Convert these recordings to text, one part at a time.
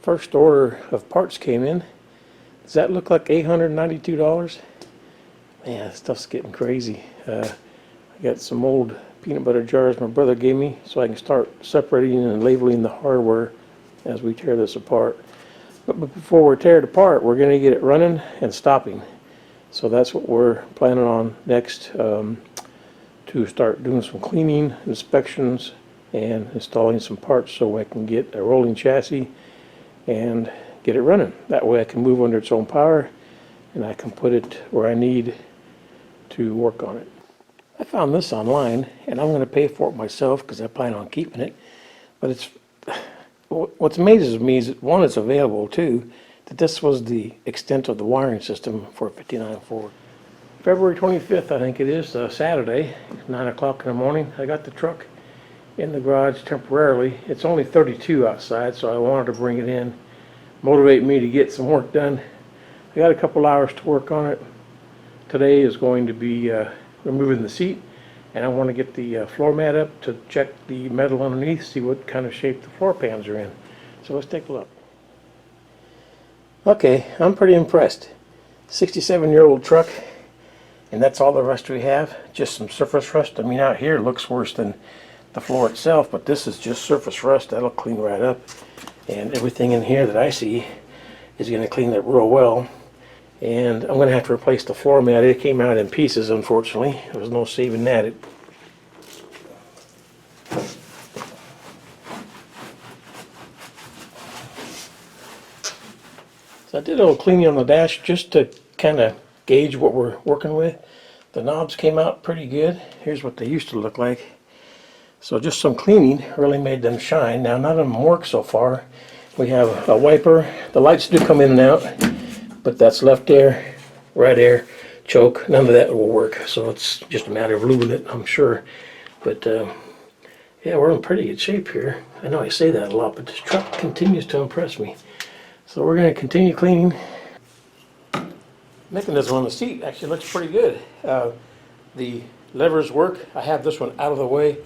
First order of parts came in. Does that look like $892? Man, this stuff's getting crazy. I got some old peanut butter jars my brother gave me so I can start separating and labeling the hardware as we tear this apart. But before we tear it apart, we're going to get it running and stopping. So that's what we're planning on next, to start doing some cleaning, inspections, and installing some parts so I can get a rolling chassis and get it running. That way I can move under its own power and I can put it where I need to work on it. I found this online and I'm going to pay for it myself because I plan on keeping it. But it's what amazes me is that, one, it's available, two, that this was the extent of the wiring system for a 59 Ford. February 25th, I think it is, Saturday, 9 o'clock in the morning. I got the truck in the garage temporarily. It's only 32 outside, so I wanted to bring it in, motivate me to get some work done. I got a couple hours to work on it. Today is going to be removing the seat, and I want to get the floor mat up to check the metal underneath, see what kind of shape the floor pans are in. So let's take a look. Okay, I'm pretty impressed. 67-year-old truck, and that's all the rust we have, just some surface rust. I mean, out here it looks worse than the floor itself, but this is just surface rust. That'll clean right up, and everything in here that I see is going to clean up real well. And I'm going to have to replace the floor mat. It came out in pieces, unfortunately. There was no saving that. So I did a little cleaning on the dash just to kind of gauge what we're working with. The knobs came out pretty good. Here's what they used to look like. So just some cleaning really made them shine. Now none of them work so far. We have a wiper. The lights do come in and out, but that's left air, right air, choke. None of that will work. So it's just a matter of lubing it, I'm sure. But yeah, we're in pretty good shape here. I know I say that a lot, but this truck continues to impress me. So we're going to continue cleaning. Mechanism on the seat actually looks pretty good. The levers work. I have this one out of the way,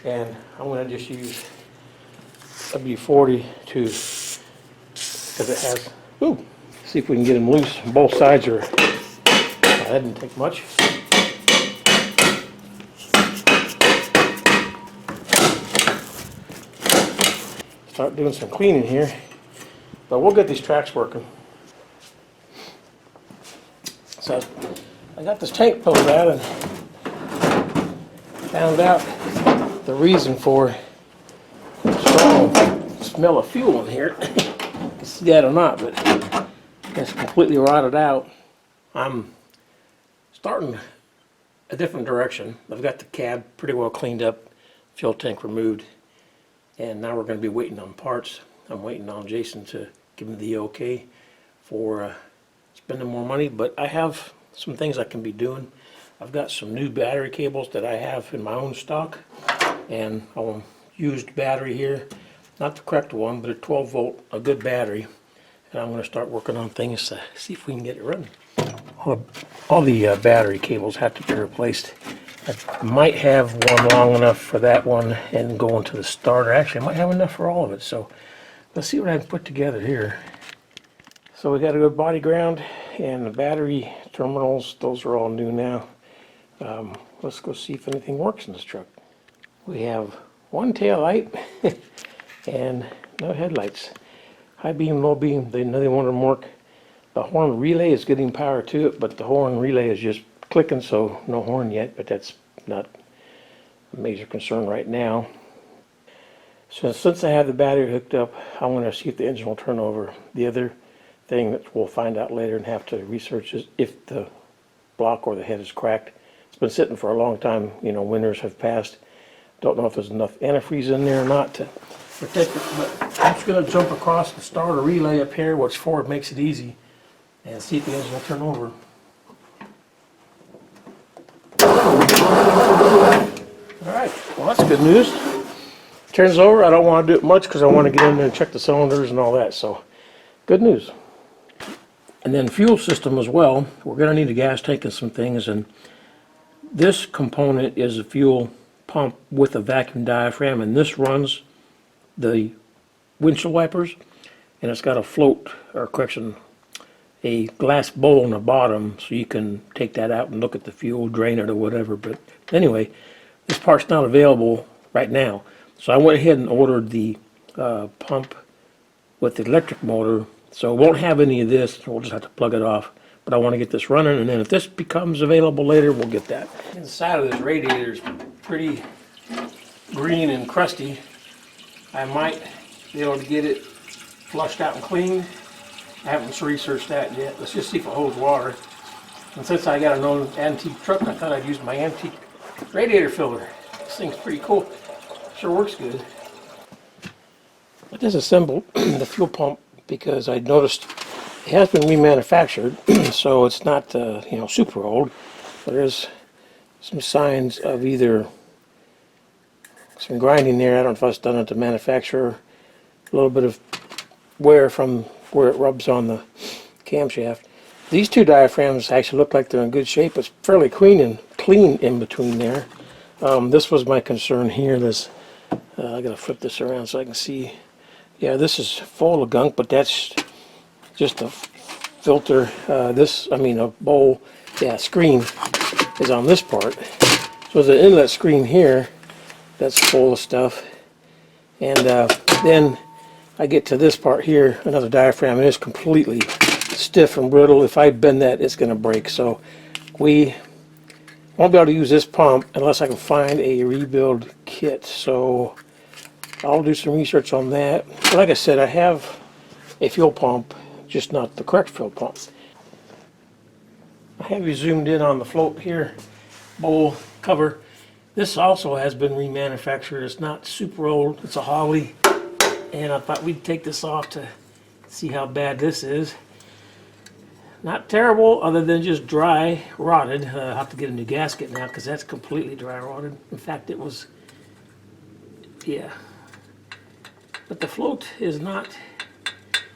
and I'm going to just use a W40 to, because it has, ooh, see if we can get them loose. Both sides are, that didn't take much. Start doing some cleaning here, but we'll get these tracks working. So I got this tank pulled out and found out the reason for the strong smell of fuel in here. You can see that or not, but it's completely rotted out. I'm starting a different direction. I've got the cab pretty well cleaned up, fuel tank removed, and now we're going to be waiting on parts. I'm waiting on Jason to give me the okay for spending more money, but I have some things I can be doing. I've got some new battery cables that I have in my own stock, and a used battery here, not the correct one, but a 12 volt, a good battery, and I'm going to start working on things to see if we can get it running. All the battery cables have to be replaced. I might have one long enough for that one and go into the starter. Actually, I might have enough for all of it, so let's see what I can put together here. So we got a good body ground, and the battery terminals, those are all new now. Let's go see if anything works in this truck. We have one tail light and no headlights. High beam, low beam, neither one of them work. The horn relay is getting power to it, but the horn relay is just clicking, so no horn yet, but that's not a major concern right now. So since I have the battery hooked up, I want to see if the engine will turn over. The other thing that we'll find out later and have to research is if the block or the head is cracked. It's been sitting for a long time, you know, winters have passed. Don't know if there's enough antifreeze in there or not to protect it, but I'm just going to jump across and start a relay up here, which Ford makes it easy, and see if the engine will turn over. Alright, well that's good news. Turns over. I don't want to do it much because I want to get in there and check the cylinders and all that, so good news. And then fuel system as well. We're going to need a gas tank and some things, and this component is a fuel pump with a vacuum diaphragm, and this runs the windshield wipers. and it's got a float, or correction, a glass bowl on the bottom, so you can take that out and look at the fuel, drain it or whatever. But anyway, this part's not available right now, so I went ahead and ordered the pump with the electric motor, so it won't have any of this. We'll just have to plug it off. But I want to get this running, and then if this becomes available later, we'll get that. Inside of this radiator is pretty green and crusty. I might be able to get it flushed out and cleaned. I haven't researched that yet. Let's just see if it holds water. And since I got an old antique truck, I thought I'd use my antique radiator filter. This thing's pretty cool. Sure works good. I disassembled the fuel pump because I noticed it has been remanufactured, so it's not you know, super old. But there's some signs of either some grinding there. I don't know if I was done at the manufacturer. A little bit of wear from where it rubs on the camshaft. These two diaphragms actually look like they're in good shape. It's fairly clean in between there. This was my concern here. This I gotta flip this around so I can see. Yeah, this is full of gunk, but that's just a filter. A bowl. Yeah, screen is on this part. So there's an inlet screen here that's full of stuff, and then I get to this part here, another diaphragm, and it's completely stiff and brittle. If I bend that, it's going to break. So we won't be able to use this pump unless I can find a rebuild kit. So I'll do some research on that. But like I said, I have a fuel pump, just not the correct fuel pump. I have you zoomed in on the float here, bowl cover. This also has been remanufactured. It's not super old. It's a Holly. And I thought we'd take this off to see how bad this is. Not terrible, other than just dry, rotted. I'll have to get a new gasket now because that's completely dry rotted. In fact, it was, yeah. But the float is not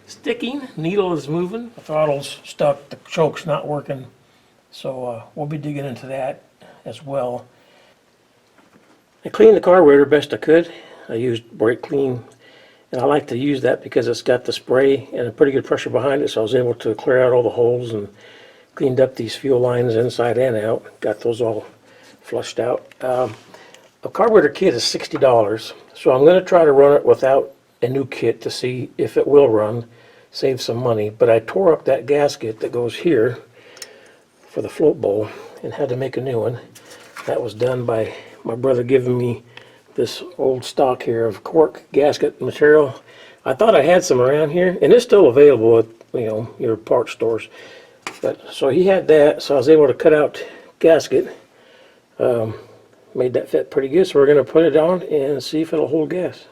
sticking. Needle is moving. The throttle's stuck. The choke's not working. So we'll be digging into that as well. I cleaned the carburetor best I could. I used brake clean. And I like to use that because it's got the spray and a pretty good pressure behind it, so I was able to clear out all the holes and cleaned up these fuel lines inside and out. Got those all flushed out. A carburetor kit is $60, so I'm going to try to run it without a new kit to see if it will run, save some money. But I tore up that gasket that goes here for the float bowl and had to make a new one. That was done by my brother giving me this old stock here of cork gasket material. I thought I had some around here, and it's still available at, you know, your parts stores. But so he had that, so I was able to cut out gasket. Made that fit pretty good, so we're going to put it on and see if it'll hold gas.